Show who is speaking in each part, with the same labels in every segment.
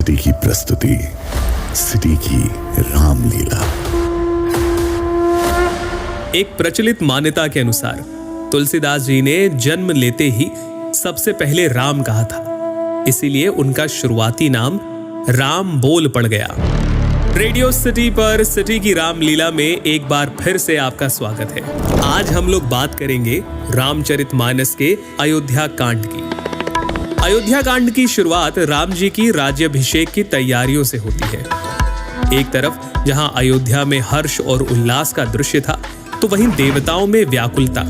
Speaker 1: City की प्रस्तुति, city की रामलीला।
Speaker 2: एक प्रचलित मान्यता के अनुसार तुलसीदास जी ने जन्म लेते ही सबसे पहले राम कहा था, इसीलिए उनका शुरुआती नाम राम बोल पड़ गया। रेडियो सिटी पर सिटी की रामलीला में एक बार फिर से आपका स्वागत है। आज हम लोग बात करेंगे रामचरितमानस के अयोध्या कांड की। अयोध्या कांड की शुरुआत राम जी की राज्याभिषेक की तैयारियों से होती है। एक तरफ जहां अयोध्या में हर्ष और उल्लास का दृश्य था, तो वहीं देवताओं में व्याकुलता।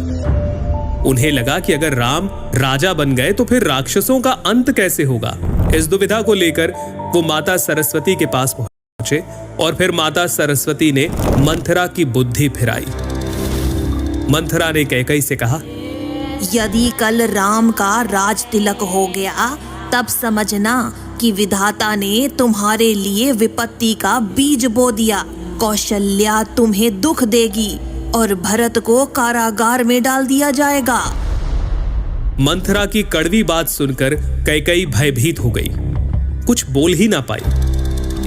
Speaker 2: उन्हें लगा कि अगर राम राजा बन गए तो फिर राक्षसों का अंत कैसे होगा। इस दुविधा को लेकर वो माता सरस्वती के पास पहुंचे और फिर माता सरस्वती ने मंथरा की बुद्धि फिराई। मंथरा ने कैकेयी से कहा,
Speaker 3: यदि कल राम का राज तिलक हो गया तब समझना कि विधाता ने तुम्हारे लिए विपत्ति का बीज बो दिया। कौशल्या तुम्हें दुख देगी और भरत को कारागार में डाल दिया जाएगा।
Speaker 2: मंथरा की कड़वी बात सुनकर कैकेयी भयभीत हो गई, कुछ बोल ही ना पाई।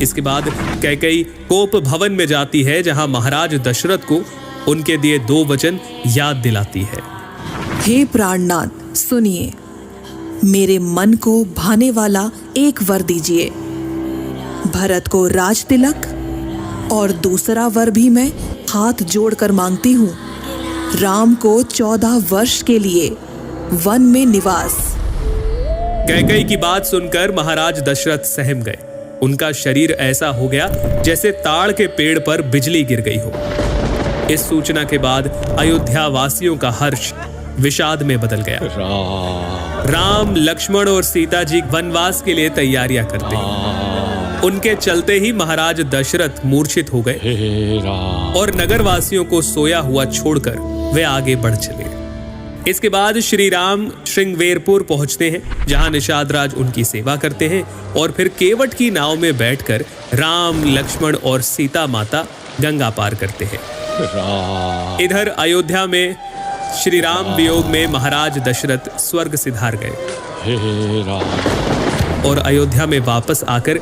Speaker 2: इसके बाद कैकेयी कोप भवन में जाती है, जहां महाराज दशरथ को उनके दिए 2 वचन याद दिलाती है।
Speaker 3: हे प्राणनाथ, सुनिए, मेरे मन को भाने वाला एक वर दीजिए। भरत को राज तिलक और दूसरा वर भी मैं हाथ जोड़कर मांगती हूँ। राम को 14 वर्ष के लिए वन में निवास।
Speaker 2: कैकेयी की बात सुनकर महाराज दशरथ सहम गए। उनका शरीर ऐसा हो गया जैसे ताड़ के पेड़ पर बिजली गिर गई हो। इस सूचना के बाद अयोध्या वासियों का हर्ष विषाद में बदल गया। राम, लक्ष्मण और सीता जी वनवास के लिए तैयारियां करते हैं। उनके चलते ही महाराज दशरथ मूर्छित हो गए और नगरवासियों को सोया हुआ छोड़कर वे आगे बढ़ चले। इसके बाद श्री राम श्रृंगवेरपुर पहुंचते हैं, जहां निषाद राज उनकी सेवा करते हैं और फिर केवट की नाव में बैठकर राम, लक्ष्मण और सीता माता गंगा पार करते हैं। इधर अयोध्या में श्री राम वियोग में महाराज दशरथ स्वर्ग सिधार गए और अयोध्या में वापस आकर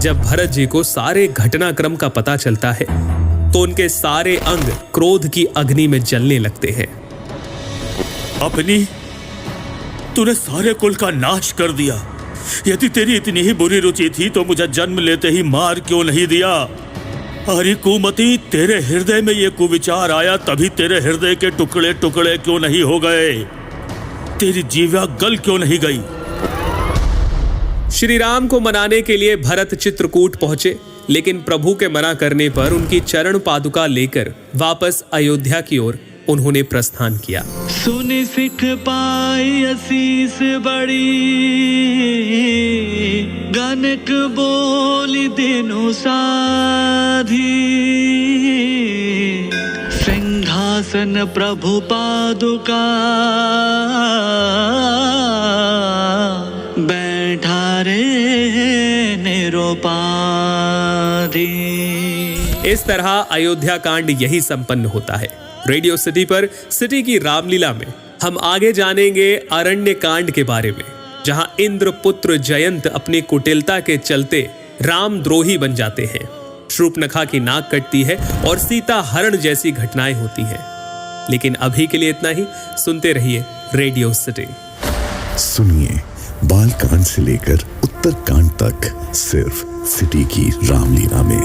Speaker 2: जब भरत जी को सारे घटनाक्रम का पता चलता है तो उनके सारे अंग क्रोध की अग्नि में जलने लगते हैं।
Speaker 4: अपनी तूने सारे कुल का नाश कर दिया। यदि तेरी इतनी ही बुरी रुचि थी तो मुझे जन्म लेते ही मार क्यों नहीं दिया? अरे कुमति, तेरे हृदय में ये कुविचार आया तभी तेरे हृदय के टुकड़े टुकड़े क्यों नहीं हो गए? तेरी जीवा गल क्यों नहीं गई?
Speaker 2: श्री राम को मनाने के लिए भरत चित्रकूट पहुंचे, लेकिन प्रभु के मना करने पर उनकी चरण पादुका लेकर वापस अयोध्या की ओर उन्होंने प्रस्थान किया।
Speaker 5: सुन सिख पाई असीस बड़ी, गनक बोली दिनु साधी। सिंहासन प्रभु पादुका, बैठा रे निरुपाधि।
Speaker 2: इस तरह अयोध्या कांड यही संपन्न होता है। रेडियो सिटी पर सिटी की रामलीला में हम आगे जानेंगे अरण्य कांड के बारे में, जहां इंद्रपुत्र जयंत अपनी कुटिलता के चलते रामद्रोही बन जाते हैं। शूर्पणखा की नाक कटती है और सीता हरण जैसी घटनाएं होती हैं। लेकिन अभी के लिए इतना ही। सुनते रहिए रेडियो सिटी।
Speaker 1: सुनिए बाल कांड से लेकर उत्तर कांड तक, सिर्फ सिटी की रामलीला में।